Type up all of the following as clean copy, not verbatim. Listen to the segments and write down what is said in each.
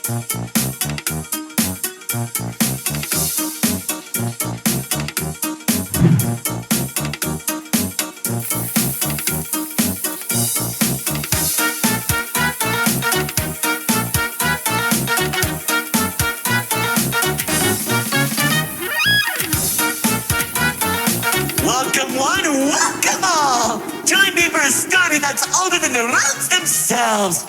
Welcome one, welcome all! Join me for a story that's older than the roads themselves.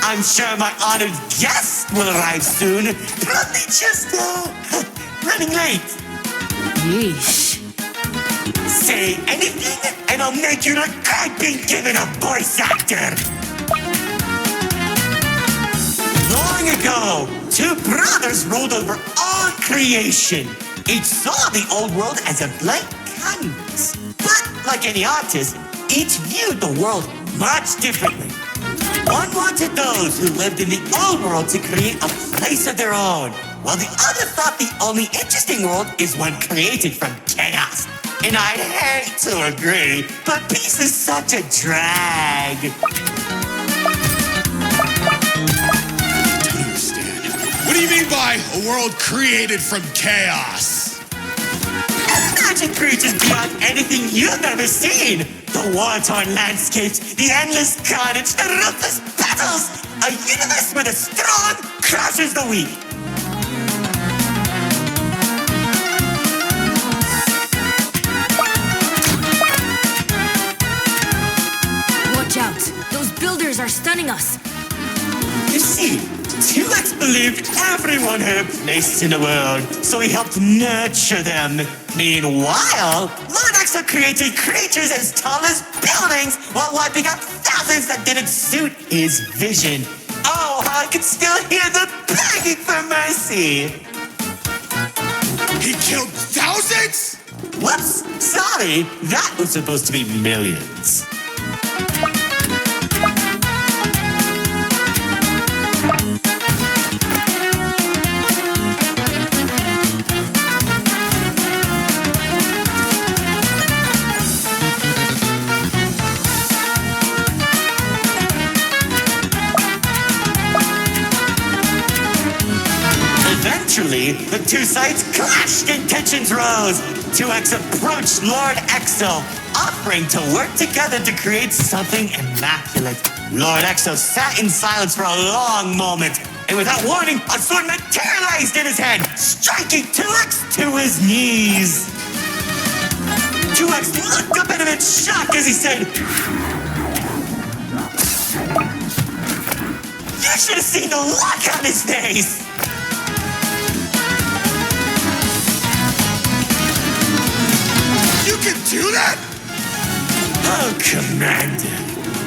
I'm sure my honored guest will arrive soon. Probably just, running late. Yeesh. Say anything and I'll make you regret being given a voice actor. Long ago, two brothers ruled over all creation. Each saw the old world as a blank canvas. But like any artist, each viewed the world much differently. One wanted those who lived in the old world to create a place of their own, while the other thought the only interesting world is one created from chaos. And I'd hate to agree, but peace is such a drag. Don't understand. What do you mean by a world created from chaos? Imagine creatures beyond anything you've ever seen. The war-torn landscapes, the endless carnage, the ruthless battles. A universe where the strong crushes the weak. Watch out. Those builders are stunning us. You see, T-Rex believed everyone had a place in the world, so he helped nurture them. Meanwhile, Lord Exo created creatures as tall as buildings while wiping out thousands that didn't suit his vision. Oh, I can still hear the begging for mercy. He killed thousands? Whoops, sorry, that was supposed to be millions. Eventually, the two sides clashed and tensions rose. 2X approached Lord Exo, offering to work together to create something immaculate. Lord Exo sat in silence for a long moment, and without warning, a sword materialized in his hand, striking 2X to his knees. 2X looked up at him in shock as he said, "You should have seen the look on his face." You can do that? Oh, Commander.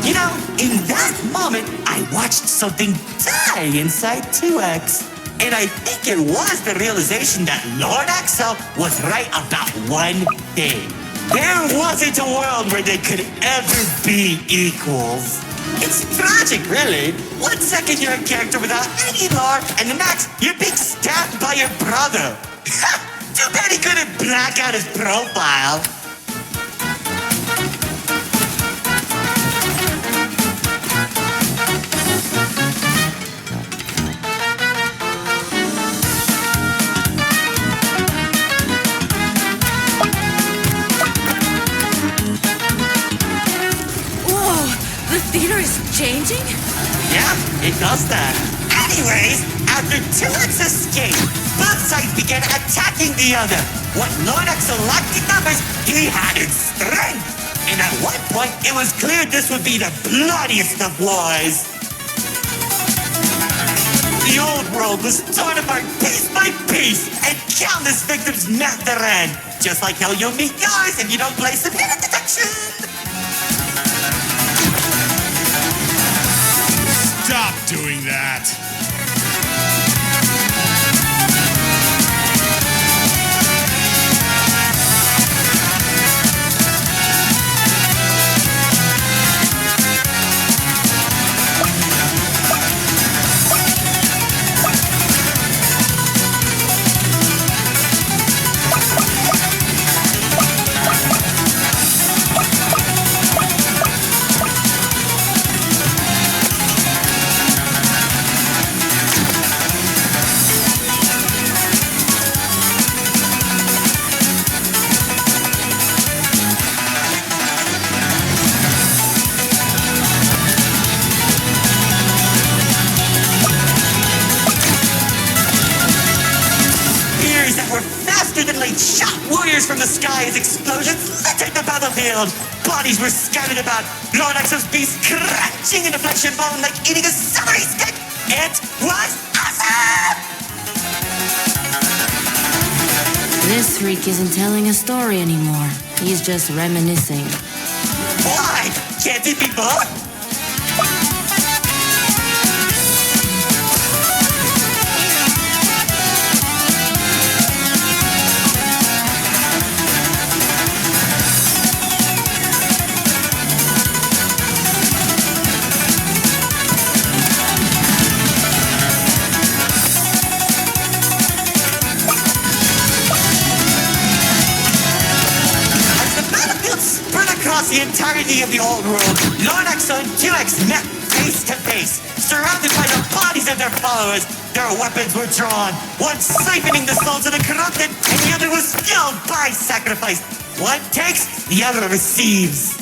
You know, in that moment, I watched something die inside 2X. And I think it was the realization that Lord Exo was right about one thing. There wasn't a world where they could ever be equals. It's tragic, really. 1 second you're a character without any lore, and the next you're being stabbed by your brother. Too bad he couldn't black out his profile. Theater is changing? Yeah, it does that. Anyways, after 2X escaped, both sides began attacking the other. What Lord Exo lacked in numbers, he had in strength. And at one point, it was clear this would be the bloodiest of wars. The old world was torn apart piece by piece, and countless victims met their end. Just like how you'll meet yours if you don't play submitted detection. Stop doing that. blade shot warriors from the sky as explosions littered the battlefield. Bodies were scattered about, Lord Exo's beast crunching into flesh and bone like eating a celery stick. It was awesome! This freak isn't telling a story anymore. He's just reminiscing. Why? Can't it be both? Across the entirety of the old world, Lord Exo and 2X met face to face, surrounded by the bodies of their followers. Their weapons were drawn, one siphoning the souls of the corrupted, and the other was fueled by sacrifice. One takes, the other receives.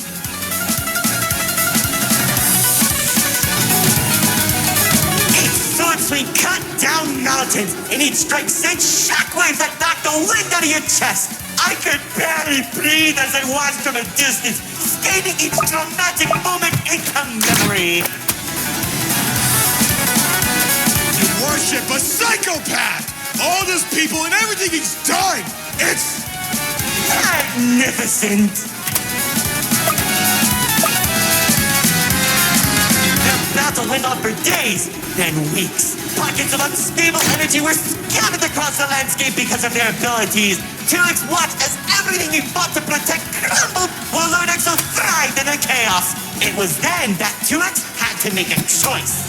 Each sword swing cut down mountains, and each strike sent shockwaves that knocked the wind out of your chest. I could barely breathe as I watched from a distance, skating each dramatic moment into memory. You worship a psychopath! All those people and everything he's done! It's magnificent! The battle went on for days, then weeks. Pockets of unstable energy were scattered across the landscape because of their abilities. 2X watched as everything he fought to protect crumbled while Lord Exo thrived in the chaos. It was then that 2X had to make a choice.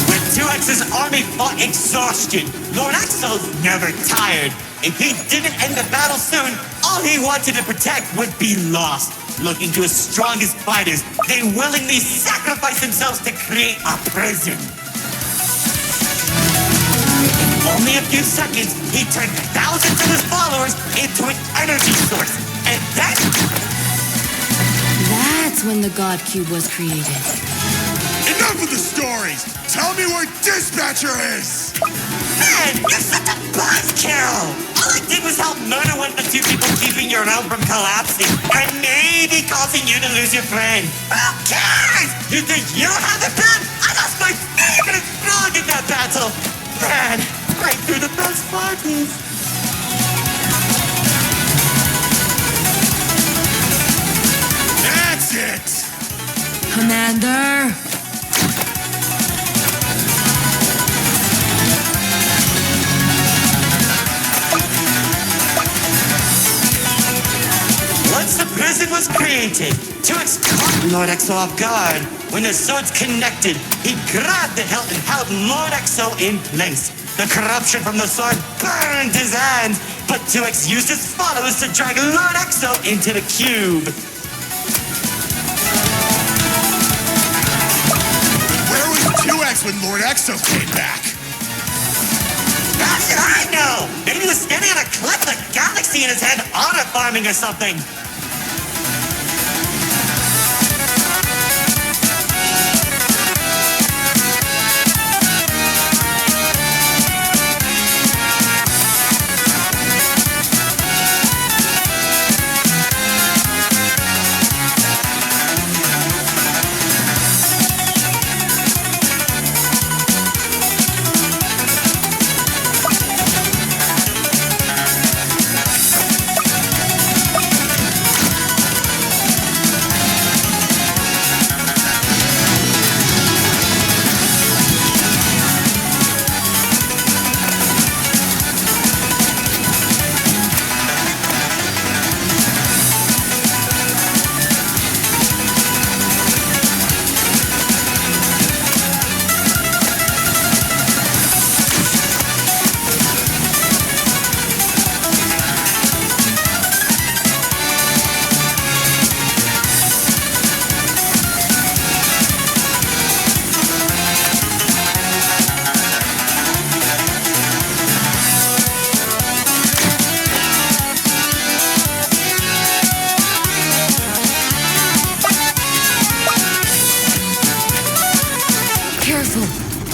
When 2X's army fought exhaustion, Lord Exo's never tired. If he didn't end the battle soon, all he wanted to protect would be lost. Looking to his strongest fighters, they willingly sacrificed themselves to create a prison. In only a few seconds, he turned thousands of his followers into an energy source. And then... That's when the God Cube was created. enough of the stories! Tell me where Dispatcher is! Man, you're such a buzzkill! All I did was help murder one of the two people keeping your realm from collapsing, and maybe causing you to lose your friend. Who cares? You think you have the pen? I lost my favorite frog in that battle! Man, right through the best parties. That's it! Commander! Once the prison was created, 2X caught Lord Exo off guard. When the swords connected, he grabbed the hilt and held Lord Exo in place. The corruption from the sword burned his hands, but 2X used his followers to drag Lord Exo into the cube. Where was 2X when Lord Exo came back? How should I know? Maybe he was standing on a cliff with a galaxy in his head, honor farming or something.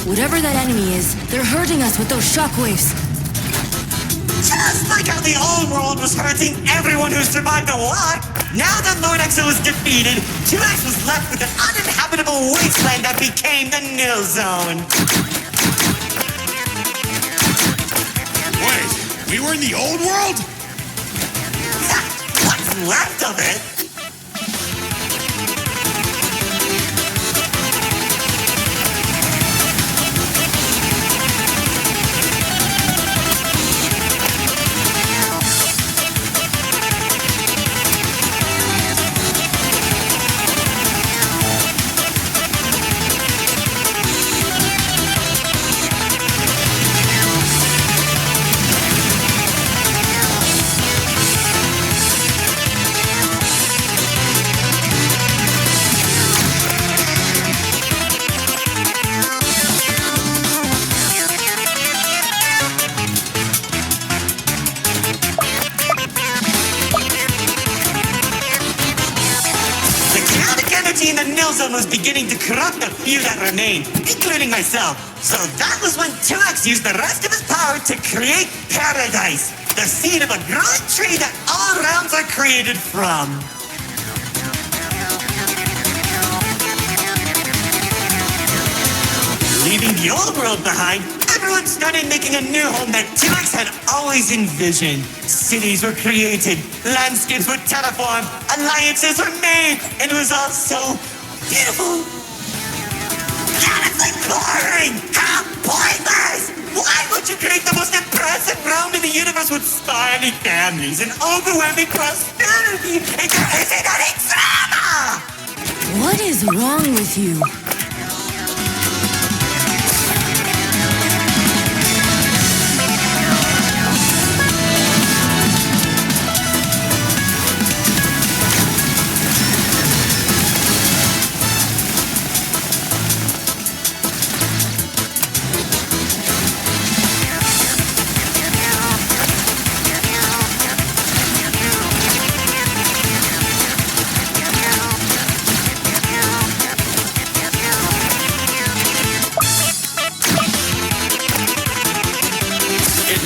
Whatever that enemy is, they're hurting us with those shockwaves. Just like how the old world was hurting everyone who survived the war, now that Lord Exo was defeated, 2X was left with an uninhabitable wasteland that became the Nil Zone. Wait, we were in the old world? What's left of it? In the Nil Zone was beginning to corrupt the few that remained, including myself. So that was when 2X used the rest of his power to create Paradise, the seed of a growing tree that all realms are created from. Leaving the old world behind, everyone started making a new home that 2X had always envisioned. Cities were created, landscapes were terraformed, alliances were made, and it was all so beautiful. Honestly boring! How pointless! Why would you create the most impressive realm in the universe with smiling families and overwhelming prosperity if there isn't any drama? What is wrong with you?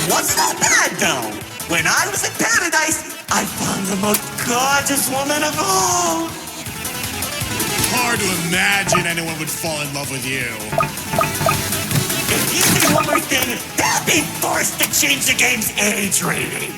Wasn't that bad, though? When I was in Paradise, I found the most gorgeous woman of all. Hard to imagine anyone would fall in love with you. If you say one more thing, they'll be forced to change the game's age rating.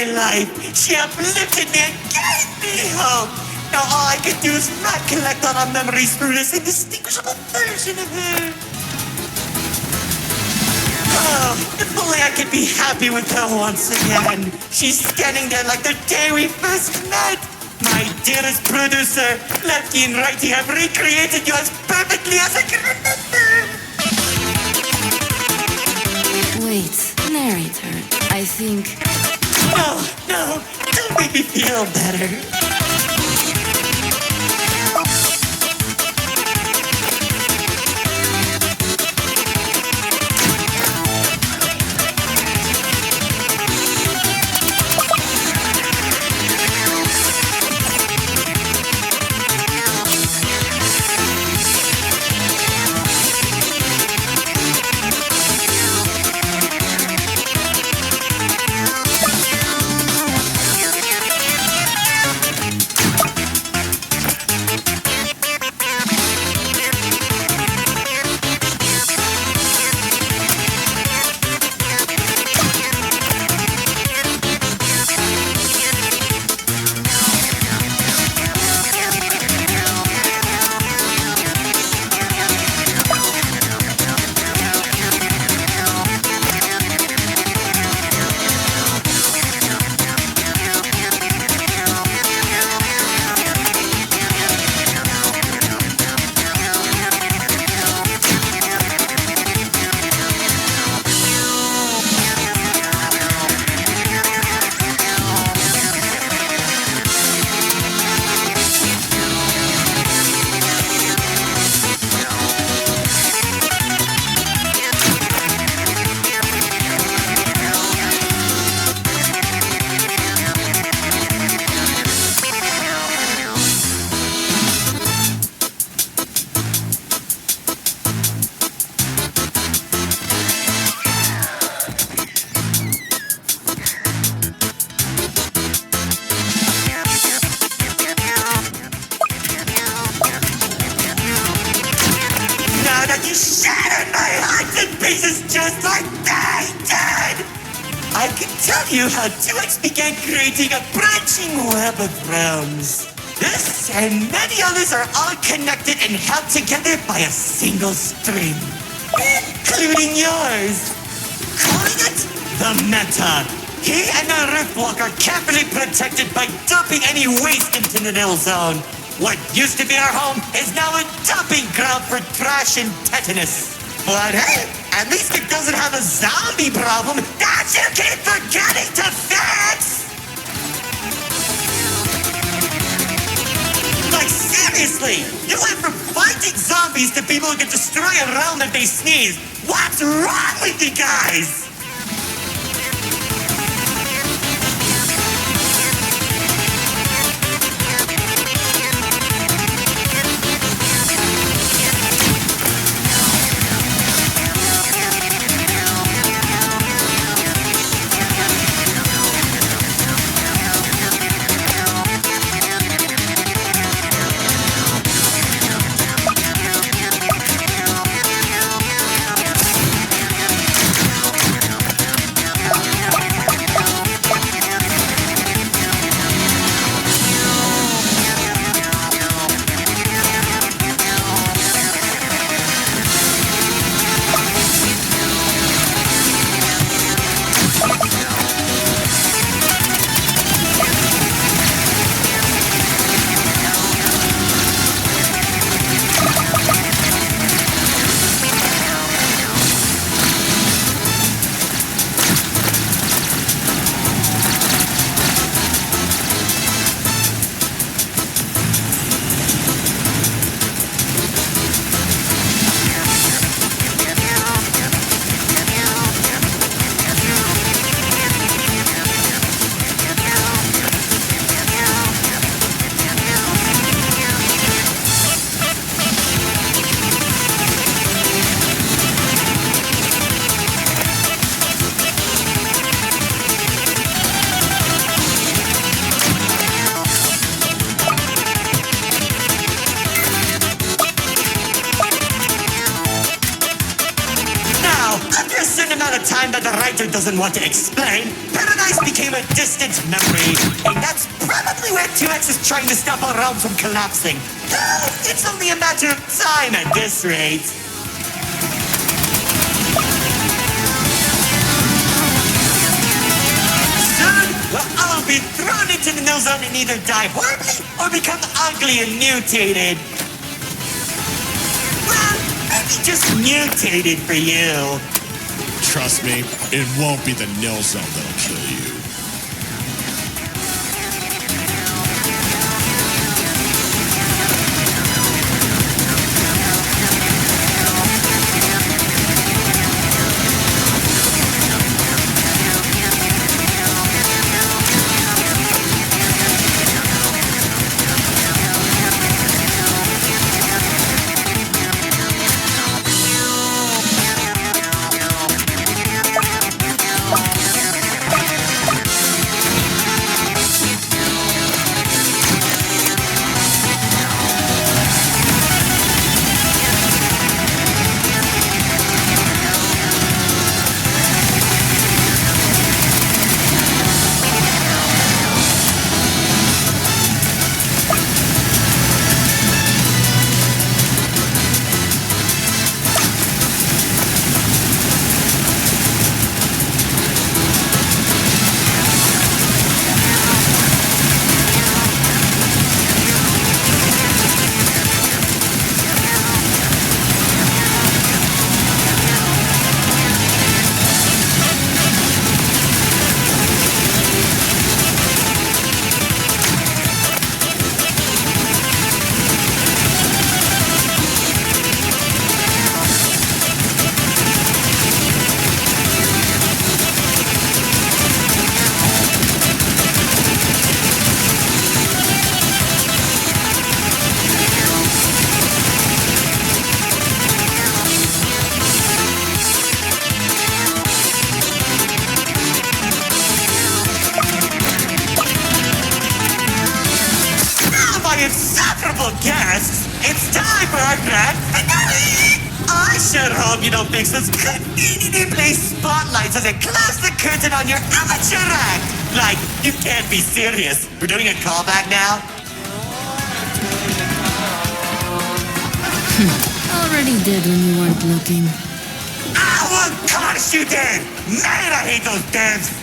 Life. She uplifted me and gave me hope. Now all I can do is recollect all our memories through this indistinguishable version of her. Oh, if only I could be happy with her once again. She's standing there like the day we first met. My dearest producer, lefty and righty have recreated you as perfectly as I can remember. Wait, narrate her. I think... No, don't make me feel better. tearing my heart to pieces just like they did! I can tell you how 2X began creating a branching web of realms. This and many others are all connected and held together by a single string, including yours. Calling it the Meta. He and the Riftwalk are carefully protected by dumping any waste into the Nil Zone. What used to be our home is now a dumping ground for trash and tetanus. But hey, at least it doesn't have a zombie problem that you keep forgetting to fix! Like seriously, you went from fighting zombies to people who can destroy a realm if they sneeze. What's wrong with you guys? Time that the writer doesn't want to explain, Paradise became a distant memory, and that's probably where 2X is trying to stop our realm from collapsing. Though it's only a matter of time at this rate. Soon, we'll all be thrown into the Nil Zone and either die horribly or become ugly and mutated. Well, maybe just mutated for you. Trust me, it won't be the Nil Zone that'll kill you. Insufferable guests, it's time for our grand finale! I sure hope you don't fix those conveniently placed spotlights as they close the curtain on your amateur act. Like, you can't be serious. We're doing a callback now? Already did when you weren't looking. Well, of course you did! Man, I hate those dance.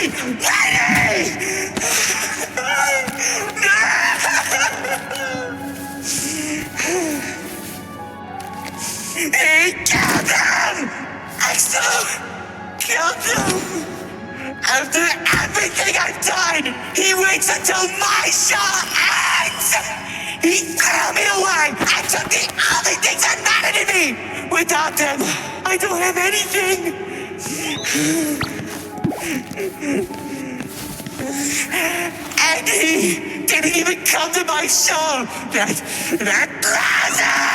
He killed him! Axel killed him! After everything I've done, he waits until my show ends! He threw me away and took the only things that mattered to me! Without them, I don't have anything! And he didn't even come to my show! That loser!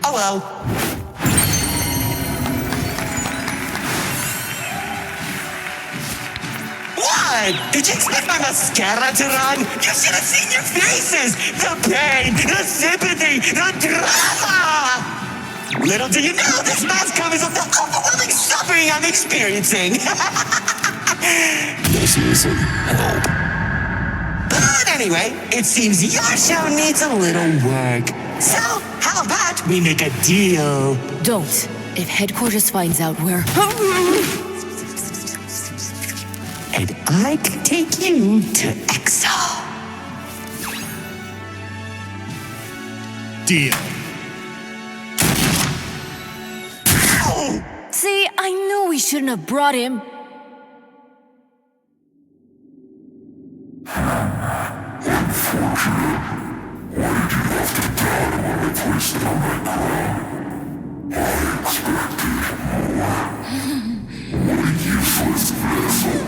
Oh well. What? Did you expect my mascara to run? You should have seen your faces! The pain, the sympathy, the drama! Little do you know, this mask covers up the overwhelming suffering I'm experiencing! This isn't help. But anyway, it seems your show needs a little work. So, how about we make a deal? Don't. If headquarters finds out we're... And I can take you to Exo. Deal. See, I knew we shouldn't have brought him. What a useless vessel.